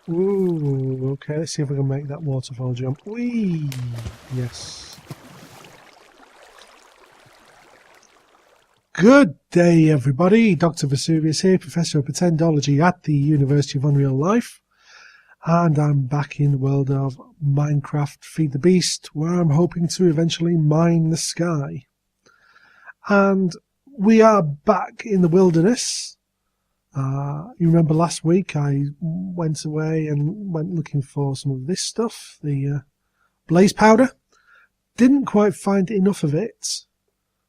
Ooh, okay, let's see if we can make that waterfall jump. Whee! Yes. Good day, everybody. Dr Vesuvius here, Professor of Pretendology at the University of Unreal Life. And I'm back in the world of Minecraft Feed the Beast, where I'm hoping to eventually mine the sky. And we are back in the wilderness. You remember last week I went away and went looking for some of this stuff, the blaze powder. Didn't quite find enough of it,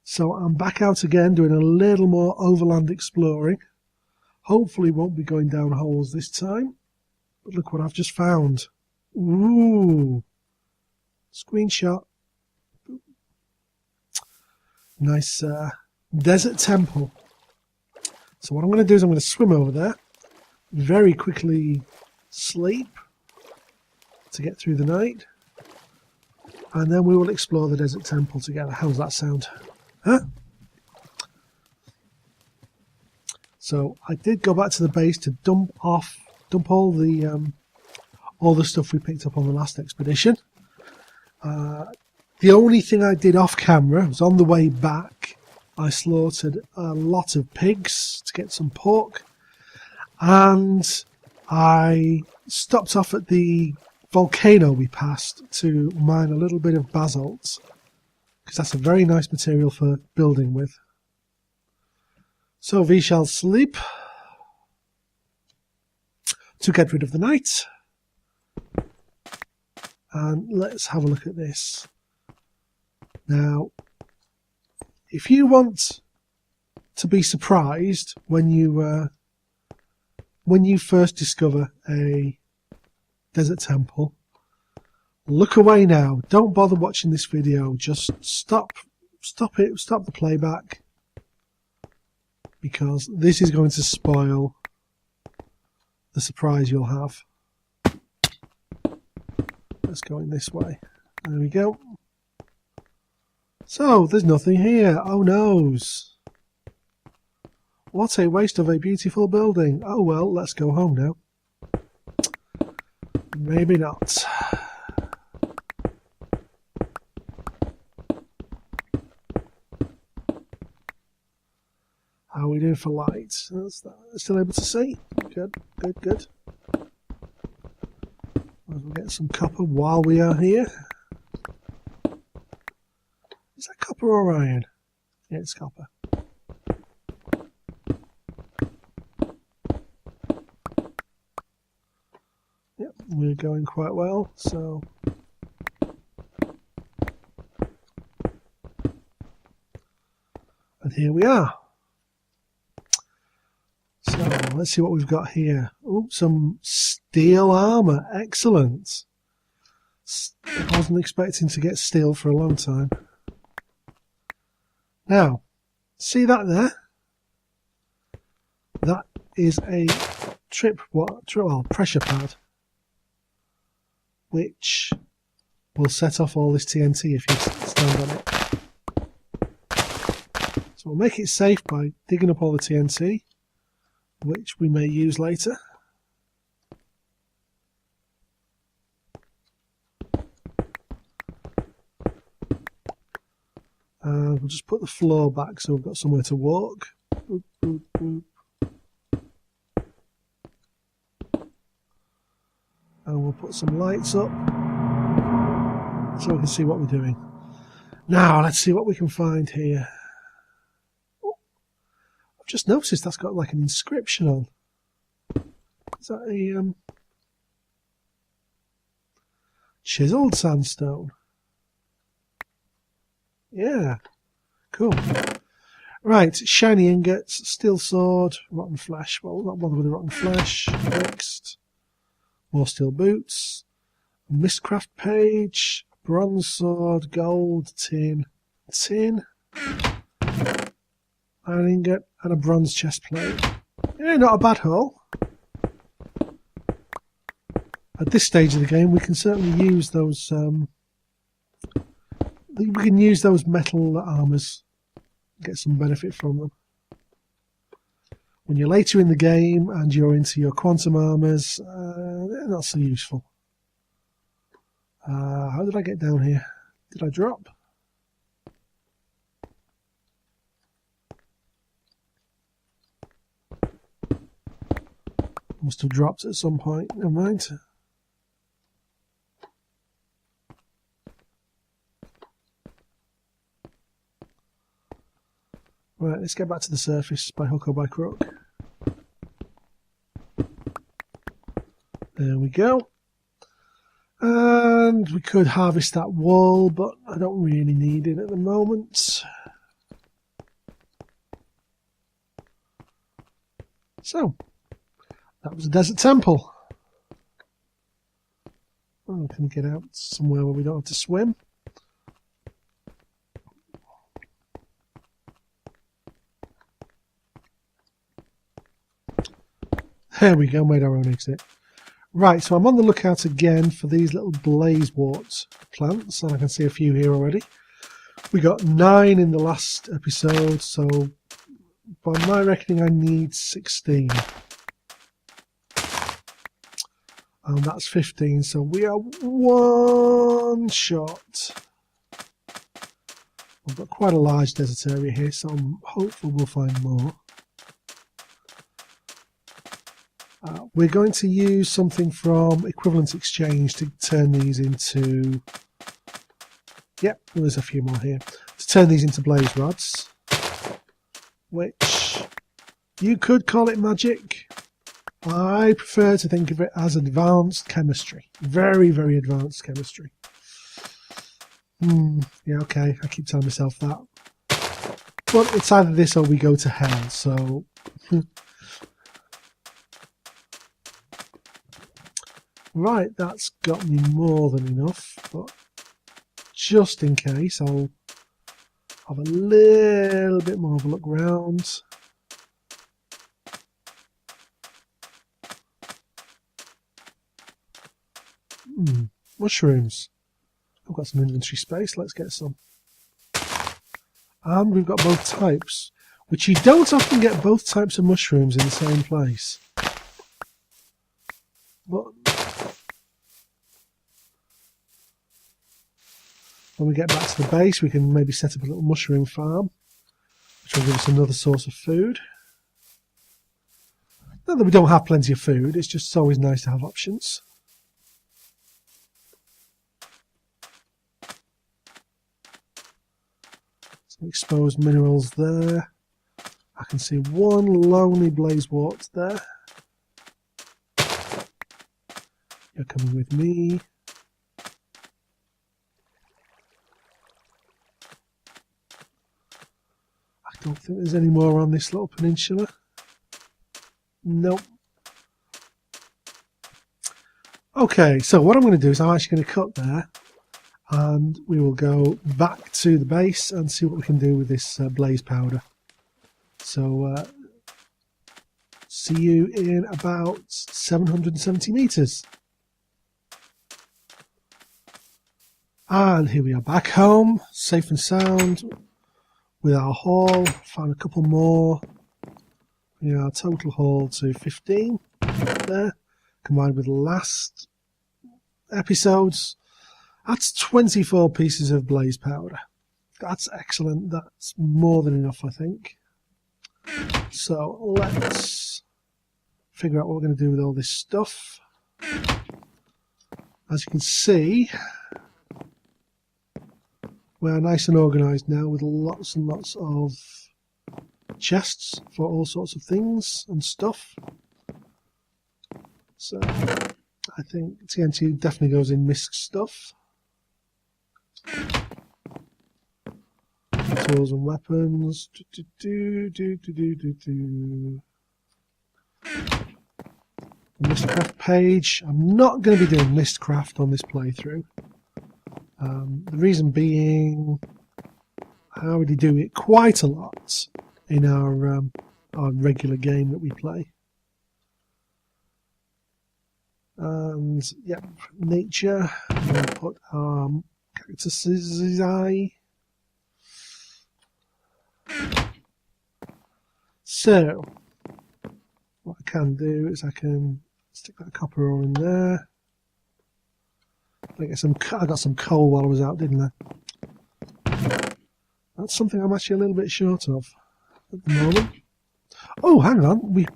so I'm back out again doing a little more overland exploring. Hopefully won't be going down holes this time, but look what I've just found. Ooh, screenshot. Nice desert temple. So what I'm going to do is I'm going to swim over there, very quickly sleep to get through the night, and then we will explore the desert temple together. How does that sound? Huh? So I did go back to the base to dump all the stuff we picked up on the last expedition. The only thing I did off camera was on the way back. I slaughtered a lot of pigs to get some pork, and I stopped off at the volcano we passed to mine a little bit of basalt, because that's a very nice material for building with. So we shall sleep to get rid of the night, and let's have a look at this. Now, if you want to be surprised when you first discover a desert temple, look away now. Don't bother watching this video. Just stop the playback, because this is going to spoil the surprise you'll have. Let's go in this way. There we go. So, there's nothing here. Oh noes. What a waste of a beautiful building. Oh well, let's go home now. Maybe not. How are we doing for light? Still able to see? Good, good, good. We'll get some copper while we are here. Is that copper or iron? Yeah, it's copper. Yep, we're going quite well, so... And here we are. So, let's see what we've got here. Oh, some steel armour. Excellent. I wasn't expecting to get steel for a long time. Now, see that there? That is a pressure pad, which will set off all this TNT if you stand on it. So we'll make it safe by digging up all the TNT, which we may use later. And we'll just put the floor back so we've got somewhere to walk. Boop, boop, boop. And we'll put some lights up so we can see what we're doing. Now, let's see what we can find here. Oh, I've just noticed that's got like an inscription on. Is that a chiseled sandstone? Yeah, cool. Right, shiny ingots, steel sword, rotten flesh. Well, we'll not bother with the rotten flesh. Next, more steel boots, a mistcraft page, bronze sword, gold, tin, iron ingot, and a bronze chest plate. Yeah, not a bad haul. At this stage of the game, we can certainly use those. We can use those metal armours, get some benefit from them. When you're later in the game and you're into your quantum armors, they're not so useful. How did I get down here? Did I drop? Must have dropped at some point. Never mind. Right, let's get back to the surface by hook or by crook. There we go. And we could harvest that wool, but I don't really need it at the moment. So, that was a desert temple. Oh, can we get out somewhere where we don't have to swim? There we go, made our own exit. Right, so I'm on the lookout again for these little blazewort plants, and I can see a few here already. We got 9 in the last episode, so by my reckoning I need 16. And that's 15, so we are one short. We've got quite a large desert area here, so I'm hopeful we'll find more. We're going to use something from Equivalent Exchange to turn these into... Yep, well, there's a few more here. To turn these into blaze rods, which you could call it magic. I prefer to think of it as advanced chemistry. Very, very advanced chemistry. Yeah, okay, I keep telling myself that. But it's either this or we go to hell, so... Right, that's got me more than enough, but just in case, I'll have a little bit more of a look round. Mushrooms. I've got some inventory space, let's get some. And we've got both types, which you don't often get both types of mushrooms in the same place. But when we get back to the base, we can maybe set up a little mushroom farm, which will give us another source of food. Not that we don't have plenty of food, it's just always nice to have options. Some exposed minerals there. I can see one lonely blazewort there. You're coming with me. I don't think there's any more on this little peninsula. Nope. Okay, so what I'm going to do is I'm actually going to cut there, and we will go back to the base and see what we can do with this blaze powder. So see you in about 770 meters. And here we are back home, safe and sound, with our haul. Found a couple more. Our total haul to 15 there, combined with last episodes. That's 24 pieces of blaze powder. That's excellent. That's more than enough, I think. So let's figure out what we're going to do with all this stuff. As you can see, we're nice and organised now with lots and lots of chests for all sorts of things and stuff. So I think TNT definitely goes in misc stuff. Tools and weapons. Mistcraft page. I'm not going to be doing Mistcraft on this playthrough. The reason being, I already do it quite a lot in our regular game that we play. And yep, nature. I'm going to put cactus's eye. So can do is I can stick that copper ore in there. I got some coal while I was out, didn't I? That's something I'm actually a little bit short of at the moment. Oh, hang on.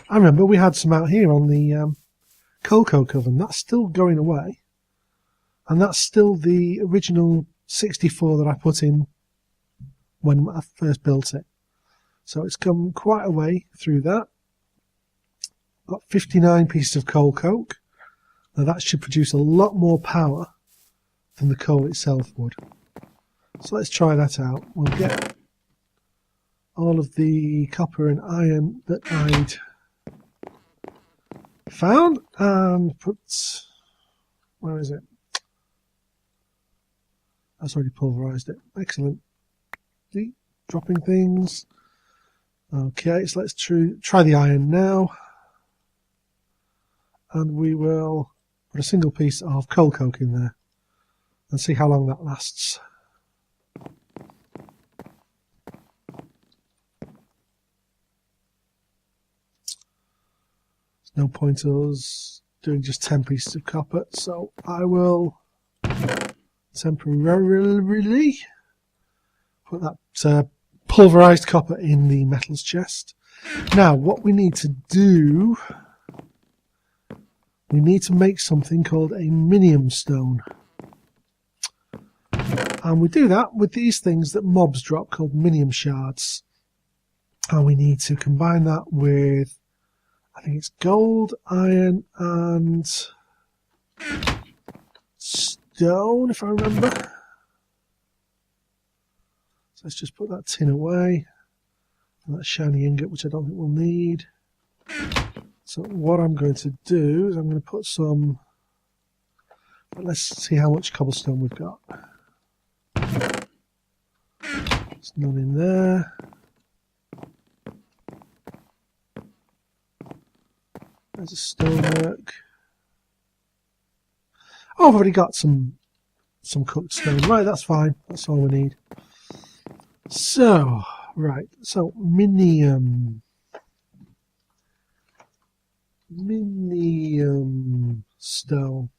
I remember we had some out here on the coal coke oven. That's still going away. And that's still the original 64 that I put in when I first built it. So it's come quite a way through that. Got 59 pieces of coal coke. Now that should produce a lot more power than the coal itself would. So let's try that out. We'll get all of the copper and iron that I'd found and put... Where is it? That's already pulverized it. Excellent. Dropping things. Okay, so let's try the iron now. And we will put a single piece of coal coke in there and see how long that lasts. There's no point us doing just 10 pieces of copper, so I will temporarily put that pulverized copper in the metals chest. Now, what we need to do, we need to make something called a minium stone. And we do that with these things that mobs drop called minium shards. And we need to combine that with, I think it's gold, iron, and stone, if I remember. So let's just put that tin away. And that shiny ingot, which I don't think we'll need. So what I'm going to do is I'm going to put some... Let's see how much cobblestone we've got. There's none in there. There's a stonework. Oh, I've already got some cooked stone. Right, that's fine. That's all we need. So, right. So, minium stone.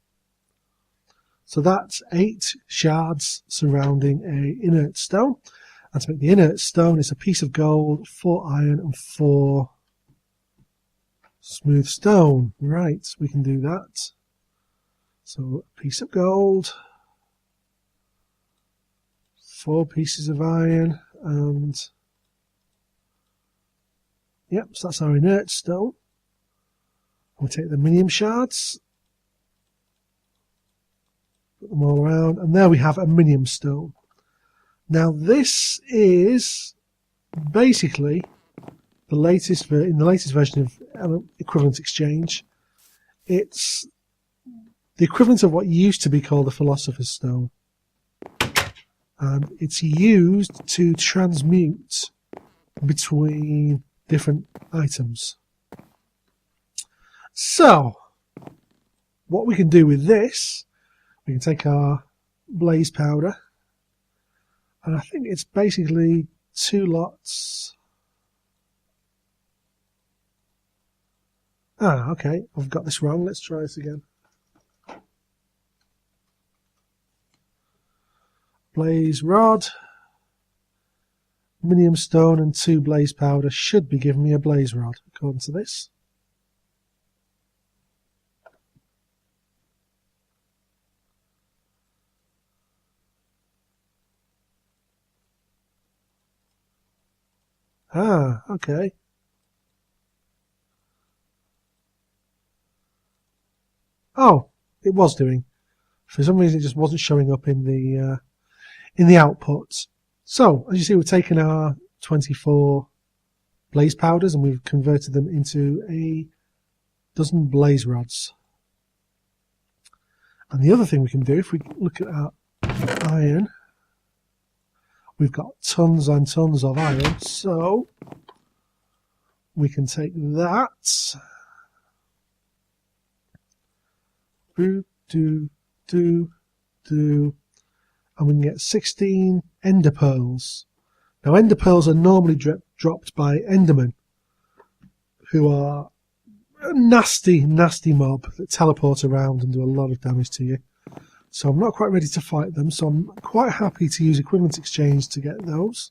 So that's 8 shards surrounding a inert stone. And to make the inert stone, it's a piece of gold, 4 iron, and 4 smooth stone. Right, we can do that. So a piece of gold, 4 pieces of iron, and yep, so that's our inert stone. We'll take the minium shards, put them all around, and there we have a minium stone. Now this is basically the latest in the latest version of equivalent exchange. It's the equivalent of what used to be called the Philosopher's Stone, and it's used to transmute between different items. So what we can do with this, we can take our blaze powder, and I think it's basically 2 lots. Ah, okay, I've got this wrong. Let's try this again. Blaze rod, minium stone, and 2 blaze powder should be giving me a blaze rod, according to this. Ah, okay. Oh, it was doing. For some reason, it just wasn't showing up in the outputs. So, as you see, we've taken our 24 blaze powders and we've converted them into a dozen blaze rods. And the other thing we can do, if we look at our iron, we've got tons and tons of iron, so we can take that, and we can get 16 ender pearls. Now ender pearls are normally dropped by endermen, who are nasty mob that teleport around and do a lot of damage to you. So I'm not quite ready to fight them, so I'm quite happy to use equivalent exchange to get those.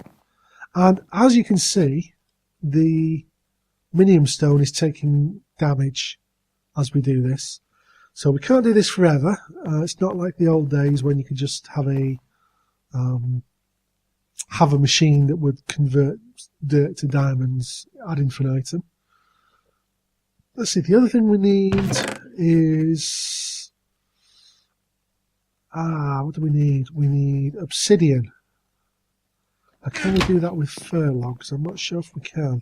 And as you can see, the minium stone is taking damage as we do this. So we can't do this forever. It's not like the old days when you could just have a machine that would convert dirt to diamonds ad infinitum. Let's see, the other thing we need is... what do we need? We need obsidian. Now, can we do that with fir logs? I'm not sure if we can.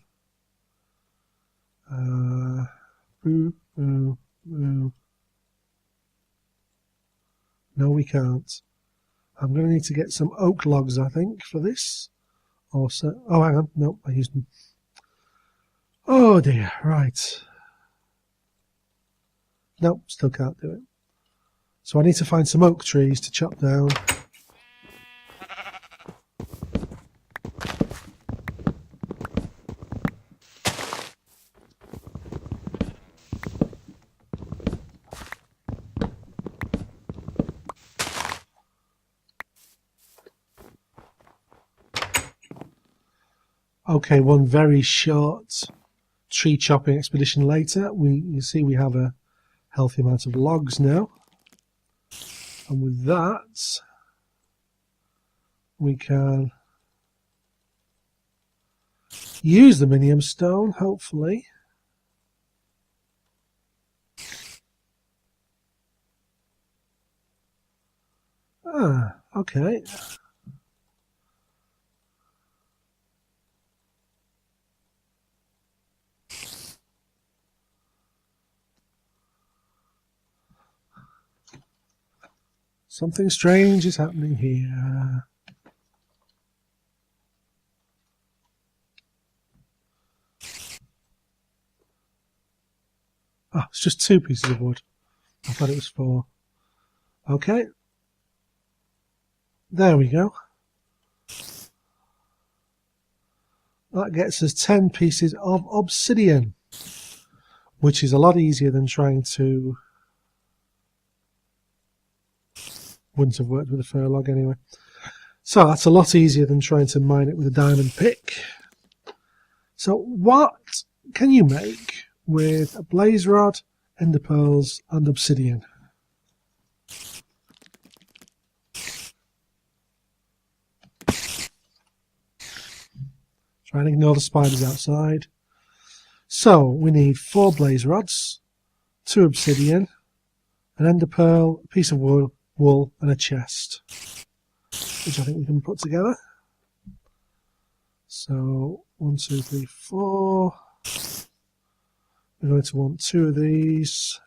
No, we can't. I'm going to need to get some oak logs, I think, for this. Also, oh, hang on. No, I used them. Oh dear, right. No, still can't do it. So I need to find some oak trees to chop down. Okay, one very short tree chopping expedition later. You see we have a healthy amount of logs now. And with that, we can use the minium stone, hopefully. Okay. Something strange is happening here. Oh, it's just 2 pieces of wood. I thought it was 4. Okay. There we go. That gets us 10 pieces of obsidian, which is a lot easier than trying to... Wouldn't have worked with a fir log anyway. So that's a lot easier than trying to mine it with a diamond pick. So what can you make with a blaze rod, ender pearls and obsidian? Try and ignore the spiders outside. So we need 4 blaze rods, 2 obsidian, an ender pearl, a piece of wool and a chest, which I think we can put together. So 1, 2, 3, 4. We're going to want 2 of these.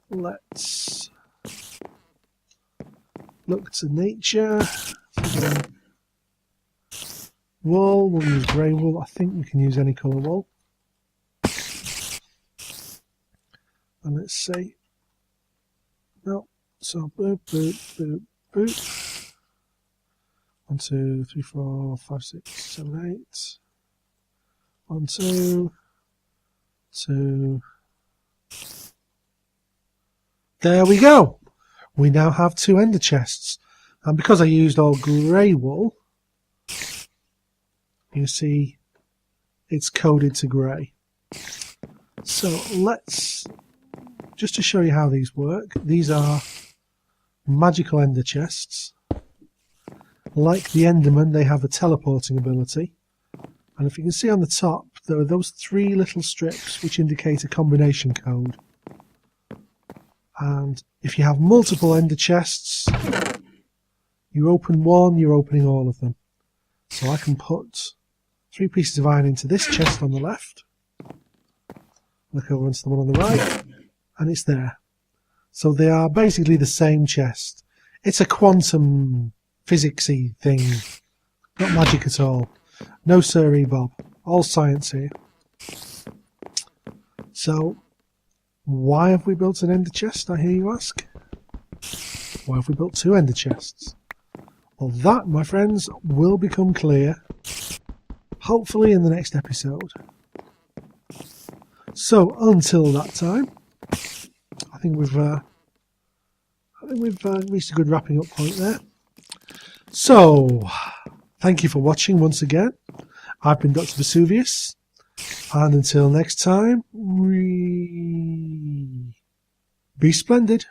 Let's look to nature. Wool, we'll use grey wool. I think we can use any colour wool. And let's see. No, so boop, boop, boop, boop. 1, 2, 3, 4, 5, 6, 7, 8. 1, 2, 2. There we go. We now have 2 ender chests. And because I used all grey wool, you see it's coded to grey. So let's, just to show you how these work, these are magical ender chests. Like the Enderman, they have a teleporting ability. And if you can see on the top, there are those 3 little strips which indicate a combination code. And if you have multiple ender chests, you open one, you're opening all of them. So I can put 3 pieces of iron into this chest on the left. Look over into the one on the right, and it's there. So they are basically the same chest. It's a quantum physicsy thing, not magic at all. No sirree, Bob. All science here. So, why have we built an ender chest, I hear you ask? Why have we built 2 ender chests? Well, that, my friends, will become clear, hopefully in the next episode. So, until that time, I think we've reached a good wrapping up point there. So, thank you for watching once again. I've been Dr Vesuvius, and until next time, be splendid.